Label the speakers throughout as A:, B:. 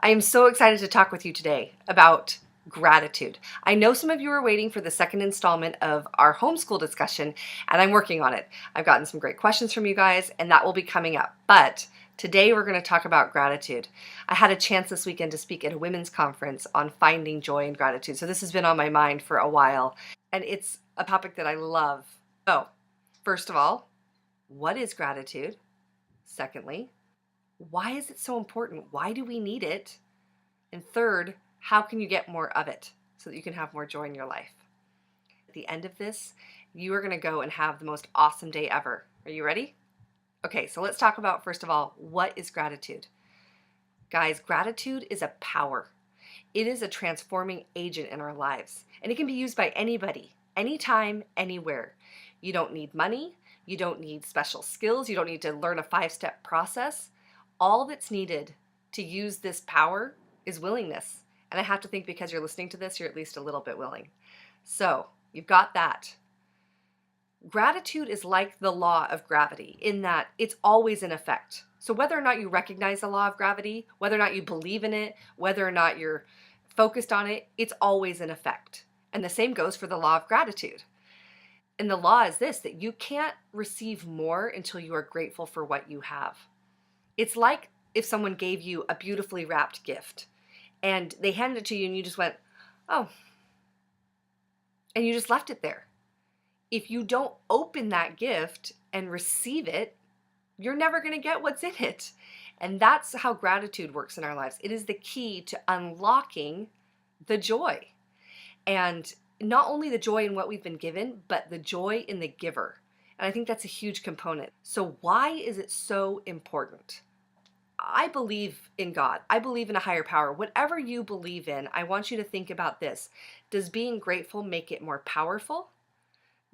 A: I am so excited to talk with you today about gratitude. I know some of you are waiting for the second installment of our homeschool discussion, and I'm working on it. I've gotten some great questions from you guys, and that will be coming up. But today we're going to talk about gratitude. I had a chance this weekend to speak at a women's conference on finding joy and gratitude. So this has been on my mind for a while, and it's a topic that I love. So, first of all, what is gratitude? Secondly, why is it so important? Why do we need it? And third, how can you get more of it so that you can have more joy in your life? At the end of this, you are going to go and have the most awesome day ever. Are you ready? Okay, so let's talk about, first of all, what is gratitude? Guys, gratitude is a power. It is a transforming agent in our lives, and it can be used by anybody, anytime, anywhere. You don't need money. You don't need special skills. You don't need to learn a 5-step process. All that's needed to use this power is willingness. And I have to think because you're listening to this, you're at least a little bit willing. So you've got that. Gratitude is like the law of gravity in that it's always in effect. So whether or not you recognize the law of gravity, whether or not you believe in it, whether or not you're focused on it, it's always in effect. And the same goes for the law of gratitude. And the law is this, that you can't receive more until you are grateful for what you have. It's like if someone gave you a beautifully wrapped gift and they handed it to you and you just went, oh, and you just left it there. If you don't open that gift and receive it, you're never going to get what's in it. And that's how gratitude works in our lives. It is the key to unlocking the joy. And not only the joy in what we've been given, but the joy in the giver. And I think that's a huge component. So why is it so important? I believe in God. I believe in a higher power. Whatever you believe in, I want you to think about this. Does being grateful make it more powerful?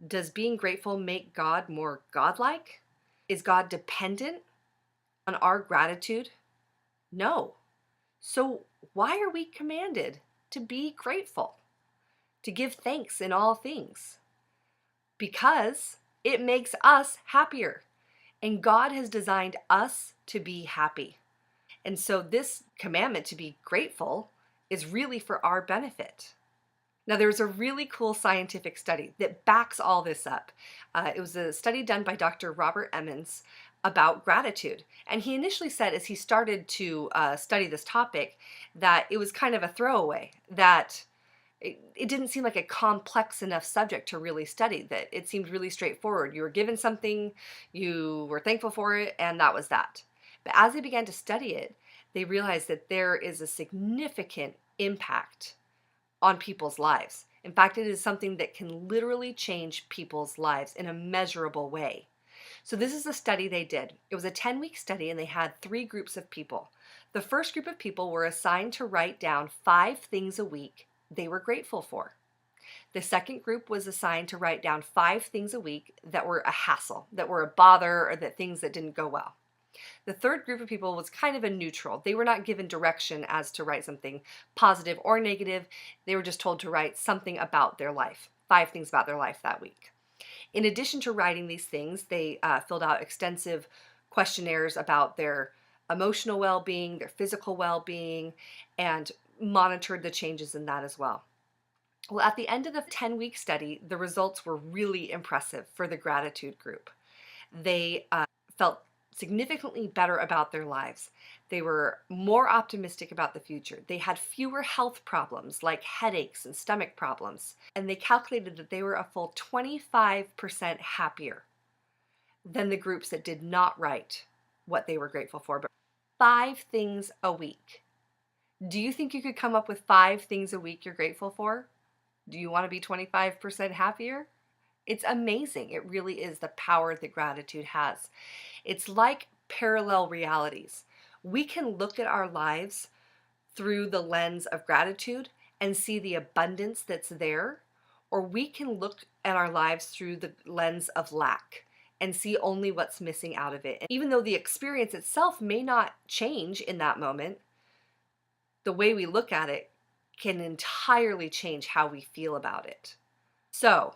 A: Does being grateful make God more godlike? Is God dependent on our gratitude? No. So why are we commanded to be grateful? To give thanks in all things? Because it makes us happier. And God has designed us to be happy. And so this commandment to be grateful is really for our benefit. Now, there's a really cool scientific study that backs all this up. It was a study done by Dr. Robert Emmons about gratitude. And he initially said, as he started to study this topic, that it was kind of a throwaway, that it didn't seem like a complex enough subject to really study, that it seemed really straightforward. You were given something, you were thankful for it, and that was that. But as they began to study it, they realized that there is a significant impact on people's lives. In fact, it is something that can literally change people's lives in a measurable way. So this is a study they did. It was a 10-week study, and they had 3 groups of people. The first group of people were assigned to write down 5 things a week they were grateful for. The second group was assigned to write down 5 things a week that were a hassle, that were a bother, or that things that didn't go well. The third group of people was kind of a neutral. They were not given direction as to write something positive or negative. They were just told to write something about their life, 5 things about their life that week. In addition to writing these things, they filled out extensive questionnaires about their emotional well-being, their physical well-being, and monitored the changes in that as well. Well, at the end of the 10-week study, the results were really impressive for the gratitude group. They felt significantly better about their lives. They were more optimistic about the future. They had fewer health problems like headaches and stomach problems. And they calculated that they were a full 25% happier than the groups that did not write what they were grateful for. But 5 things a week. Do you think you could come up with 5 things a week you're grateful for? Do you want to be 25% happier? It's amazing. It really is the power that gratitude has. It's like parallel realities. We can look at our lives through the lens of gratitude and see the abundance that's there, or we can look at our lives through the lens of lack and see only what's missing out of it. And even though the experience itself may not change in that moment, the way we look at it can entirely change how we feel about it. So,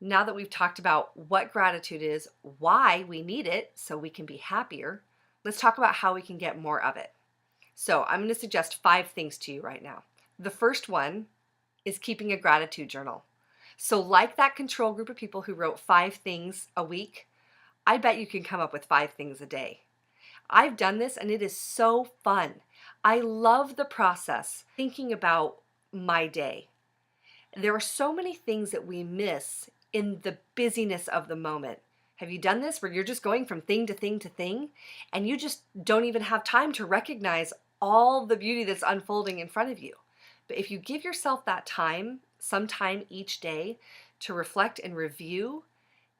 A: now that we've talked about what gratitude is, why we need it so we can be happier, let's talk about how we can get more of it. So I'm going to suggest 5 things to you right now. The first one is keeping a gratitude journal. So like that control group of people who wrote 5 things a week, I bet you can come up with 5 things a day. I've done this and it is so fun. I love the process, thinking about my day. There are so many things that we miss in the busyness of the moment. Have you done this where you're just going from thing to thing to thing and you just don't even have time to recognize all the beauty that's unfolding in front of you? But if you give yourself that time, sometime each day, to reflect and review,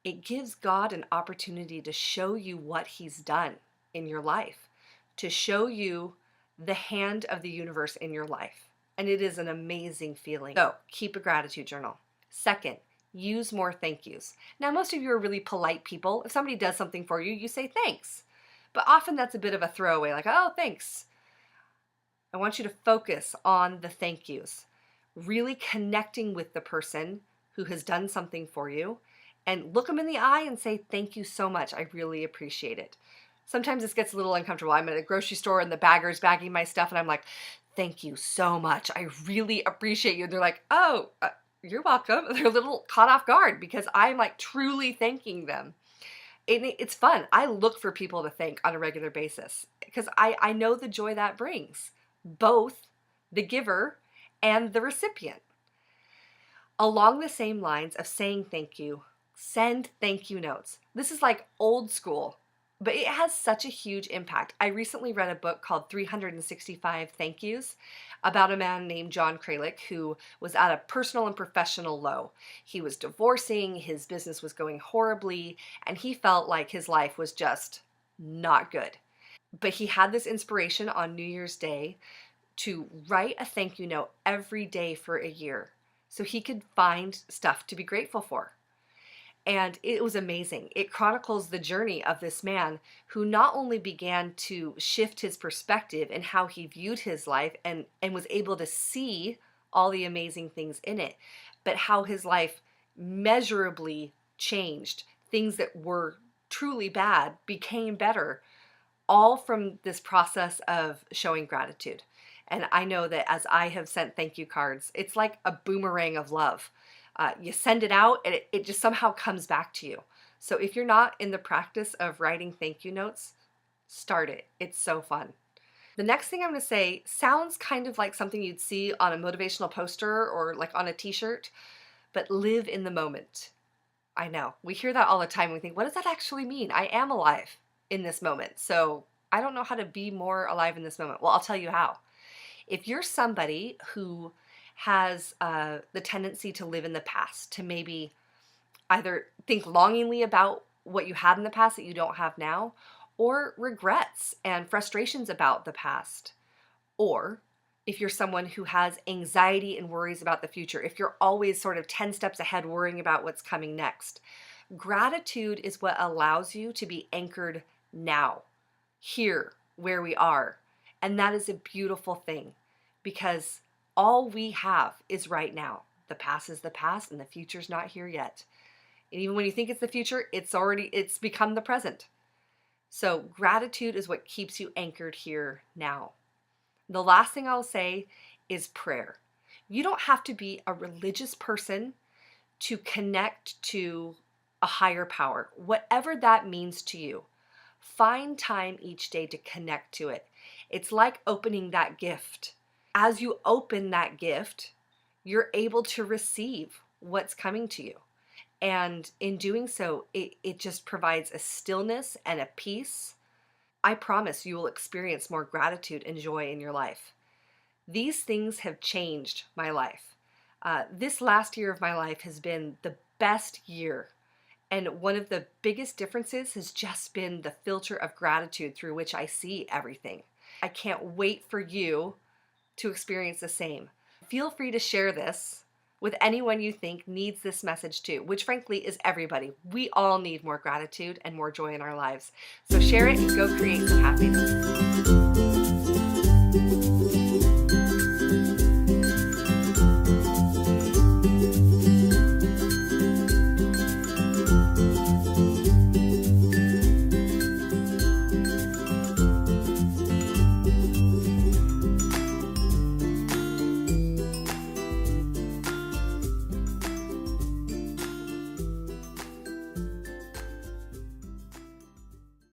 A: it gives God an opportunity to show you what He's done in your life, to show you the hand of the universe in your life. And it is an amazing feeling. So keep a gratitude journal. Second, use more thank yous. Now, most of you are really polite people. If somebody does something for you, you say thanks. But often that's a bit of a throwaway, like, oh, thanks. I want you to focus on the thank yous, really connecting with the person who has done something for you, and look them in the eye and say, thank you so much. I really appreciate it. Sometimes this gets a little uncomfortable. I'm at a grocery store and the bagger's bagging my stuff and I'm like, thank you so much. I really appreciate you. And they're like, oh, you're welcome. They're a little caught off guard because I'm like truly thanking them. It's fun. I look for people to thank on a regular basis because I know the joy that brings, both the giver and the recipient. Along the same lines of saying thank you, send thank you notes. This is like old school, but it has such a huge impact. I recently read a book called 365 Thank Yous about a man named John Kralik who was at a personal and professional low. He was divorcing, his business was going horribly, and he felt like his life was just not good. But he had this inspiration on New Year's Day to write a thank you note every day for a year so he could find stuff to be grateful for. And it was amazing. It chronicles the journey of this man who not only began to shift his perspective and how he viewed his life and was able to see all the amazing things in it, but how his life measurably changed. Things that were truly bad became better, all from this process of showing gratitude. And I know that as I have sent thank you cards, it's like a boomerang of love. You send it out and it just somehow comes back to you. So if you're not in the practice of writing thank you notes, start it. It's so fun. The next thing I'm going to say sounds kind of like something you'd see on a motivational poster or like on a t-shirt, but live in the moment. I know. We hear that all the time. We think, what does that actually mean? I am alive in this moment. So I don't know how to be more alive in this moment. Well, I'll tell you how. If you're somebody who has the tendency to live in the past, to maybe either think longingly about what you had in the past that you don't have now, or regrets and frustrations about the past, or if you're someone who has anxiety and worries about the future, if you're always sort of 10 steps ahead worrying about what's coming next, gratitude is what allows you to be anchored now, here, where we are. And that is a beautiful thing because all we have is right now. The past is the past and the future's not here yet. And even when you think it's the future, it's become the present. So gratitude is what keeps you anchored here now. The last thing I'll say is prayer. You don't have to be a religious person to connect to a higher power, whatever that means to you. Find time each day to connect to it. It's like opening that gift. As you open that gift, you're able to receive what's coming to you. And in doing so, it just provides a stillness and a peace. I promise you will experience more gratitude and joy in your life. These things have changed my life. This last year of my life has been the best year. And one of the biggest differences has just been the filter of gratitude through which I see everything. I can't wait for you to experience the same. Feel free to share this with anyone you think needs this message too, which frankly is everybody. We all need more gratitude and more joy in our lives. So share it and go create some happiness.